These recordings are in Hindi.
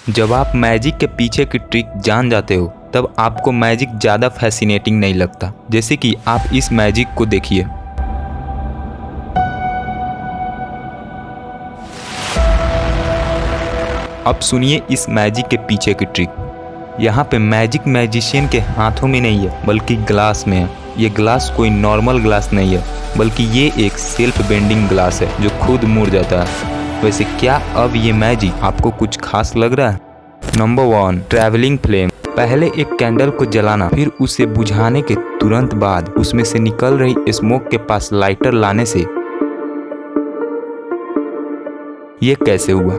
जब आप मैजिक के पीछे की ट्रिक जान जाते हो तब आपको मैजिक ज़्यादा फैसिनेटिंग नहीं लगता। जैसे कि आप इस मैजिक को देखिए। अब सुनिए इस मैजिक के पीछे की ट्रिक। यहाँ पे मैजिक मैजिशियन के हाथों में नहीं है बल्कि ग्लास में है। ये ग्लास कोई नॉर्मल ग्लास नहीं है बल्कि ये एक सेल्फ बेंडिंग ग्लास है जो खुद मुड़ जाता है। वैसे क्या अब ये मैजिक आपको कुछ खास लग रहा है? Number 1, travelling flame. पहले एक कैंडल को जलाना, फिर उसे बुझाने के तुरंत बाद उसमें से निकल रही स्मोक के पास लाइटर लाने से ये कैसे हुआ?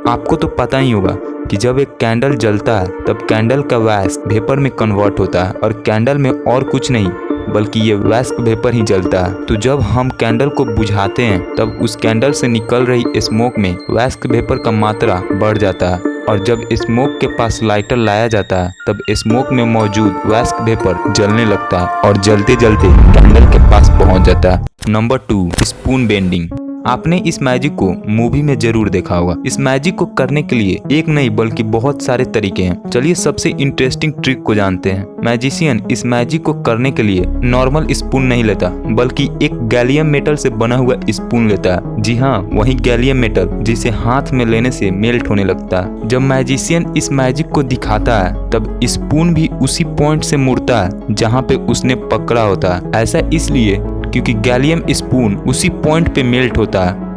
आपको तो पता ही होगा कि जब एक कैंडल जलता है तब कैंडल का वैक्स वेपर में कन्वर्ट होता है और कैंडल में और कुछ नहीं बल्कि ये वैक्स वेपर ही जलता है। तो जब हम कैंडल को बुझाते हैं तब उस कैंडल से निकल रही स्मोक में वैक्स वेपर का मात्रा बढ़ जाता है और जब स्मोक के पास लाइटर लाया जाता है तब स्मोक में मौजूद वैक्स वेपर जलने लगता है और जलते जलते कैंडल के पास पहुंच जाता है। Number 2, spoon bending. आपने इस मैजिक को मूवी में जरूर देखा होगा। इस मैजिक को करने के लिए एक नहीं बल्कि बहुत सारे तरीके हैं। चलिए सबसे इंटरेस्टिंग ट्रिक को जानते हैं। मैजिशियन इस मैजिक को करने के लिए नॉर्मल स्पून नहीं लेता बल्कि एक गैलियम मेटल से बना हुआ स्पून लेता है। जी हाँ, वही गैलियम मेटल जिसे हाथ में लेने से मेल्ट होने लगता है। जब मैजिशियन इस मैजिक को दिखाता है तब स्पून भी उसी पॉइंट से मुड़ता है जहाँ पे उसने पकड़ा होता है। ऐसा इसलिए क्योंकि गैलियम स्पून उसी पॉइंट पे मेल्ट होता है।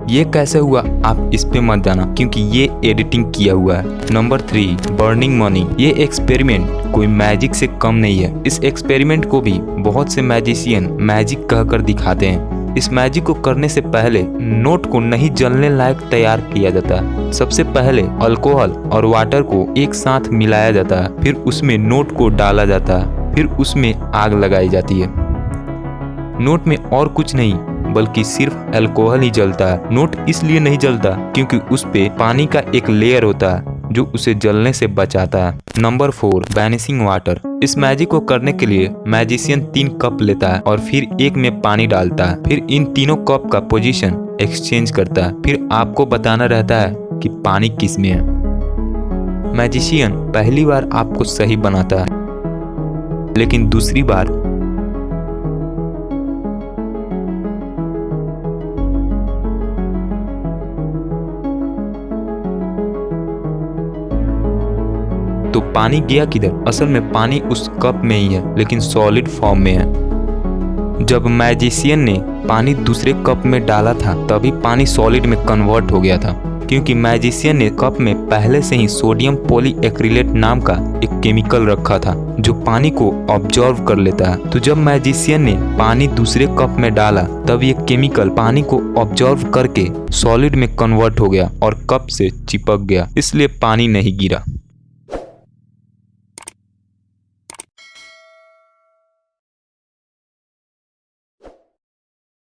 ये कैसे हुआ आप इस पे मत जाना क्योंकि ये एडिटिंग किया हुआ है। Number 3, burning money. ये एक्सपेरिमेंट कोई मैजिक से कम नहीं है। इस एक्सपेरिमेंट को भी बहुत से मैजिशियन मैजिक कहकर दिखाते हैं। इस मैजिक को करने से पहले नोट को नहीं जलने लायक तैयार किया जाता है। सबसे पहले अल्कोहल और वाटर को एक साथ मिलाया जाता है, फिर उसमें नोट को डाला जाता है, फिर उसमें आग लगाई जाती है। नोट में और कुछ नहीं बल्कि सिर्फ अल्कोहल ही जलता है। नोट इसलिए नहीं जलता क्योंकि उस पे पानी का एक लेयर होता है जो उसे जलने से बचाता है। Number 4, vanishing water. इस मैजिक को करने के लिए मैजिशियन 3 कप लेता है और फिर एक में पानी डालता है, फिर इन तीनों कप का पोजीशन एक्सचेंज करता है, फिर आपको बताना रहता है कि पानी किस में है। मैजिशियन पहली बार आपको सही बनाता है लेकिन दूसरी बार तो पानी गया किधर? असल में पानी उस कप में ही है लेकिन सॉलिड फॉर्म में है। जब मैजिशियन ने पानी दूसरे कप में डाला था तभी पानी सॉलिड में कन्वर्ट हो गया था क्योंकि मैजिशियन ने कप में पहले से ही सोडियम पॉलीएक्रिलेट नाम का एक केमिकल रखा था जो पानी को ऑब्जर्व कर लेता है। तो जब मैजिशियन ने पानी दूसरे कप में डाला तब ये केमिकल पानी को ऑब्जर्व करके सॉलिड में कन्वर्ट हो गया और कप से चिपक गया, इसलिए पानी नहीं गिरा।